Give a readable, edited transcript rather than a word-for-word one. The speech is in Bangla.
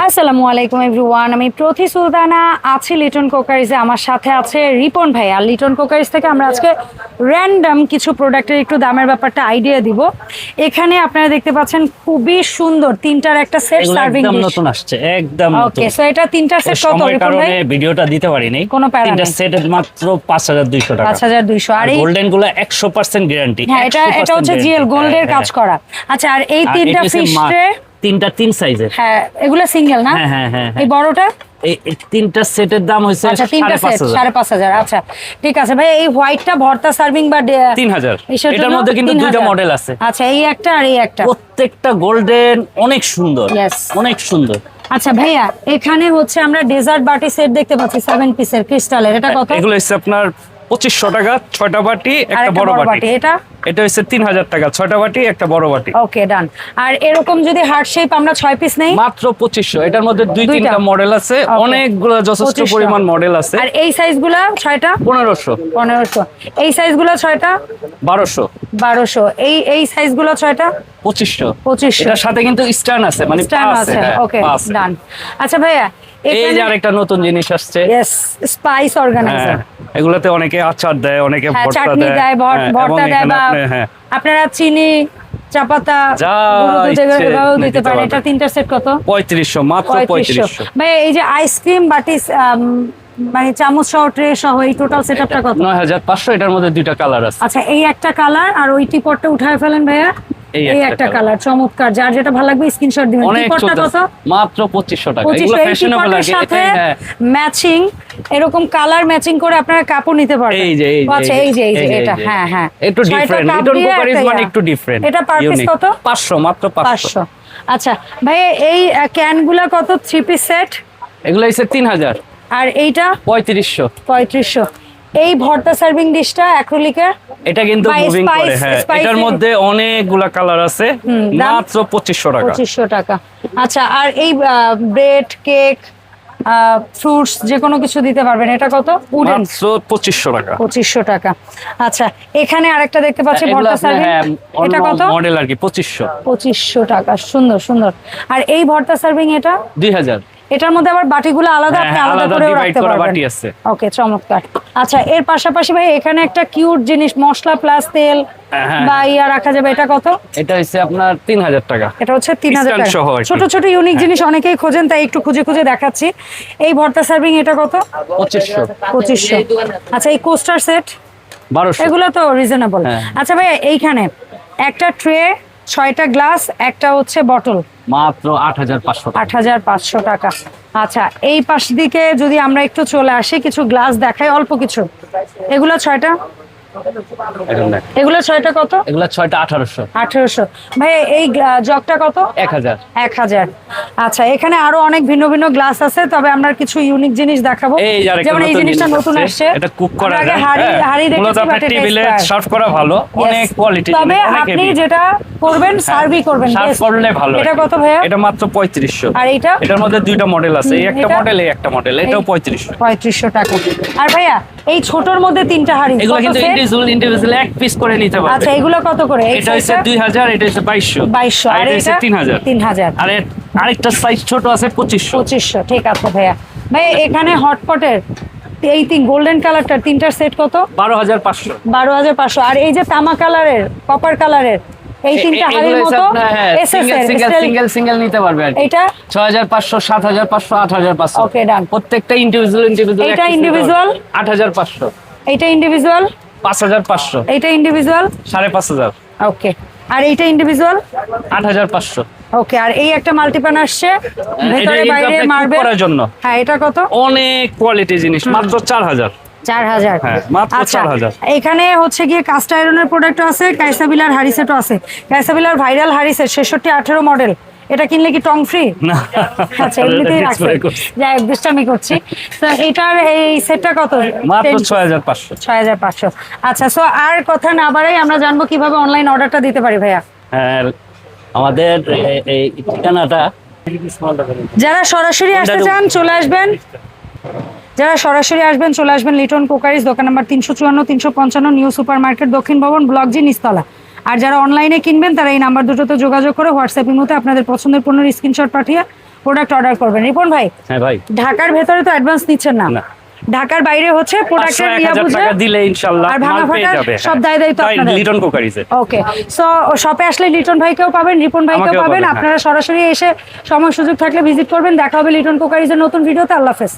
আসসালামু আলাইকুম এভরিওয়ান, আমি প্রতি সুলতানা আছি লিটন কুকারিজে। আমার সাথে আছে রিপন ভাই। আর লিটন কুকারিজ থেকে আমরা আজকে র্যান্ডম কিছু প্রোডাক্টের একটু দামের ব্যাপারটা আইডিয়া দিব। এখানে আপনারা দেখতে পাচ্ছেন খুবই সুন্দর তিনটার একটা সেট সার্ভিং ডিশ নতুন আসছে একদম নতুন। ওকে, সো এটা তিনটার সেট কত রিপন ভাই? ভিডিওটা দিতে পারিনি, কোনো প্যারা তিনটা নেই। সেটের মাত্র 5200 টাকা। 5200। আর এই গোল্ডেন গুলো 100% গ্যারান্টি। হ্যাঁ, এটা হচ্ছে জিএল গোল্ডের কাজ করা। আচ্ছা, আর এই তিনটা ফিশ ট্রে তিনটা তিন সাইজের। হ্যাঁ, এগুলা সিঙ্গেল না? হ্যাঁ হ্যাঁ হ্যাঁ। এই বড়টা এই তিনটা সেটের দাম হইছে আচ্ছা, তিনটা সেট 5500। আচ্ছা ঠিক আছে ভাই। এই হোয়াইটটা ভর্তা সার্ভিং বা 3000। এটার মধ্যে কিন্তু দুটো মডেল আছে। আচ্ছা, এই একটা আর এই একটা। প্রত্যেকটা গোল্ডেন অনেক সুন্দর, অনেক সুন্দর। আচ্ছা ভাইয়া, এখানে হচ্ছে আমরা ডেজার্ট বাটি সেট দেখতে পাচ্ছি 7 পিসের ক্রিস্টালের। এটা কত? এগুলো হচ্ছে আপনার 2500 টাকা, 6টা বাটি একটা বড় বাটি। এটা হচ্ছে 3000 টাকা, 6টা বাটি একটা বড় বাটি। ওকে, ডান। আর এরকম যদি হার্ট শেপ আমরা 6 পিস নেই, মাত্র 2500। এটার মধ্যে দুই তিনটা মডেল আছে, অনেকগুলো যথেষ্ট পরিমাণ মডেল আছে। আর এই সাইজগুলো 6টা 1500। এই সাইজগুলো 6টা 1200। এই সাইজগুলো 6টা 2500। এটার সাথে কিন্তু স্ট্যান্ড আছে, মানে স্ট্যান্ড আছে। ওকে, ডান। আচ্ছা ভাইয়া, এই যে আরেকটা নতুন জিনিস আসছে, यस, স্পাইস অর্গানাইজার। এগুলাতে অনেকে আচার দেয়, অনেকে ভর্তা চাটনি দেয়, ভর্তা দেয়, বা আপনারা চিনি চাপাতা গুঁড়ো দিতে পারেন। এটা তিনটা সেট কত? 3500, মাত্র 3500। ভাই এই যে আইসক্রিম বাটি মানে চামচ সহ ট্রে সহ এই টোটাল সেটআপটা কত? 9500। এটার মধ্যে দুইটা কালার আছে। আচ্ছা, এই একটা কালার আর ওই টিপটটা উঠায় ফেলেন ভাইয়া। এই একটা কালার চমৎকার, যার যেটা ভালো লাগবে স্ক্রিনশট দিবেন। টিপটটা কত? মাত্র 2500 টাকা। এগুলো ফ্যাশনেবল আর সাথে ম্যাচিং, এরকম কালার ম্যাচিং করে আপনারা কাপড় নিতে পারবেন। আচ্ছা, এই যে এটা, হ্যাঁ হ্যাঁ, একটু ডিফারেন্ট। লিটন কুকারিজ মানে একটু ডিফারেন্ট। এটা পার পিস কত? 500, মাত্র 500। আচ্ছা ভাই, এই ক্যানগুলা কত? 3 পিস সেট এগুলো হইছে 3000। আর এইটা 3500। এই ভর্তা সার্ভিং ডিশটা অ্যাক্রিলিকের, এটা কিন্তু মুভিং করে। হ্যাঁ, এটার মধ্যে অনেকগুলা কালার আছে, মাত্র 2500 টাকা। আচ্ছা, আর এই ব্রেড কেক ফ্রুটস যে কোনো কিছু দিতে পারবেন। এটা কত? উডেন, মাত্র 2500 টাকা। 2500 টাকা। আচ্ছা, এখানে আরেকটা দেখতে পাচ্ছি ভর্তা সার্ভিং। এটা কত? মডেল আর কি 2500 টাকা। সুন্দর সুন্দর। আর এই ভর্তা সার্ভিং এটা 2000। এটার মধ্যে আবার বাটিগুলো আলাদা, আপনি আলাদা করেও রাখতে পারবেন। ওকে, চমৎকার। আচ্ছা, এর পাশাপাশি ভাই এখানে একটা কিউট জিনিস, মশলা প্লাস তেল বা ইয়া রাখা যাবে। এটা কত? এটা হচ্ছে আপনার 3000 টাকা। এটা হচ্ছে 3000 টাকা। ছোট ছোট ইউনিক জিনিস অনেকেই খোঁজেন, তাই একটু খুঁজে খুঁজে দেখাচ্ছি। এই ভর্তা সার্ভিং এটা কত? 2500। আচ্ছা, এই কোস্টার সেট 1200। এগুলো তো রিজনেবল। আচ্ছা ভাই, এইখানে একটা ট্রে, 6টা গ্লাস, একটা হচ্ছে বটল, মাত্র 8500 টাকা। 8500 টাকা। আচ্ছা, এই পাশ দিকে যদি আমরা একটু চলে আসি, কিছু গ্লাস দেখাই অল্প কিছু। এগুলো 6টা কত? এগুলো 6টা 1800। ভাই এই জগটা কত? 1000। আচ্ছা, এখানে আরো অনেক ভিন্ন ভিন্ন গ্লাস আছে, তবে আমরা কিছু ইউনিক জিনিস দেখাবো। যেমন এই জিনিসটা নতুন আসছে, এটা কুক করা আগে হাড়ি মূলত আপনার টেবিলে সার্ভ করা ভালো, অনেক কোয়ালিটি। তবে আপনি যেটা করবেন সার্ভই করবেন, সার্ভ করলে ভালো। এটা কত ভাইয়া? এটা মাত্র 3500। আর এটা? এটার মধ্যে দুইটা মডেল আছে, এই একটা মডেল, এই একটা মডেল। এটাও 3500 টাকা। আর ভাইয়া এই ছোটর মধ্যে তিনটা হাড়ি, এগুলো কিন্তু ইন্ডিভিজুয়াল এক পিস করে নিতে পারবে। আচ্ছা, এগুলো কত করে? এটা হচ্ছে 2000, এটা হচ্ছে 2200, আর এটা 3000। আর আরেকটা সাইজ ছোট আছে 2500। ঠিক আছে ভাইয়া। ভাই এখানে হটপটের এই গোল্ডেন কালারটা তিনটার সেট কত? 12500। আর এই যে তামা কালারের, কপার কালারের এই তিনটা হাড়ির মতো সিঙ্গেল নিতে পারবে আর কি। এটা 6500, 7500, 8500। ওকে, ডান। প্রত্যেকটা ইন্ডিভিজুয়াল। এটা ইন্ডিভিজুয়াল 8500। এটা ইন্ডিভিজুয়াল 5500। এটা ইন্ডিভিজুয়াল 5500। ওকে। আর এইটা ইন্ডিভিজুয়াল 8500। ওকে। আর এই একটা মাল্টিপ্যান আসছে ভেতরে বাইরে মার্বেল করার জন্য। হ্যাঁ, এটা কত? অনেক কোয়ালিটি জিনিস, মাত্র 4000। 4000। হ্যাঁ, মাত্র 4000। এখানে হচ্ছে গিয়ে কাস্ট আয়রনের প্রোডাক্টও আছে, কাইসাবিলার হাড়ি সেটও আছে। কাইসাবিলার ভাইরাল হাড়ি সেট 6618 মডেল। এটা কিনলে কি টং ফ্রি? আচ্ছা, এমনিতেই রাখছে। যাই হোক, দুষ্টামি করছি। তো এটার এই সেটটা কত? মাত্র 6500। 6500। আচ্ছা, সো আর কথা না বাড়াই আমরা জানবো কিভাবে অনলাইন অর্ডারটা দিতে পারি ভাইয়া। হ্যাঁ, আমাদের এই ঠিকানাটা, যারা সরাসরি আসতে চান চলে আসবেন, লিটন কুকারিজ, দোকান নাম্বার 354, 355, নিউ সুপার মার্কেট, দক্ষিণ ভবন, ব্লক জি, নিচতলা। আর যারা অনলাইনে কিনবেন তারা এই নাম্বার দুটোতে যোগাযোগ করে হোয়াটসঅ্যাপ ইমোতে আপনাদের পছন্দের পণ্যের স্ক্রিনশট পাঠিয়ে প্রোডাক্ট অর্ডার করবেন। রিপন ভাই, হ্যাঁ ভাই, ঢাকার ভেতরে তো অ্যাডভান্স নিচ্ছেন না, না। ঢাকার বাইরে হচ্ছে প্রোডাক্টের 500-1000 টাকা দিলে ইনশাআল্লাহ আর ভাঙা মাল পেয়ে ফাটা যাবে। সব দায়িত্ব আপনাদের। লিটন কোকারিজে। ওকে, সো শপে আসলে লিটন ভাইকেও পাবেন, রিপন ভাইকেও আমাকেও পাবেন। পাবেন, হ্যাঁ। আপনারা সরাসরি এসে সময় সুযোগ থাকলে ভিজিট করবেন। দেখা হবে লিটন কোকারিজের নতুন ভিডিওতে। আল্লাহ হাফেজ।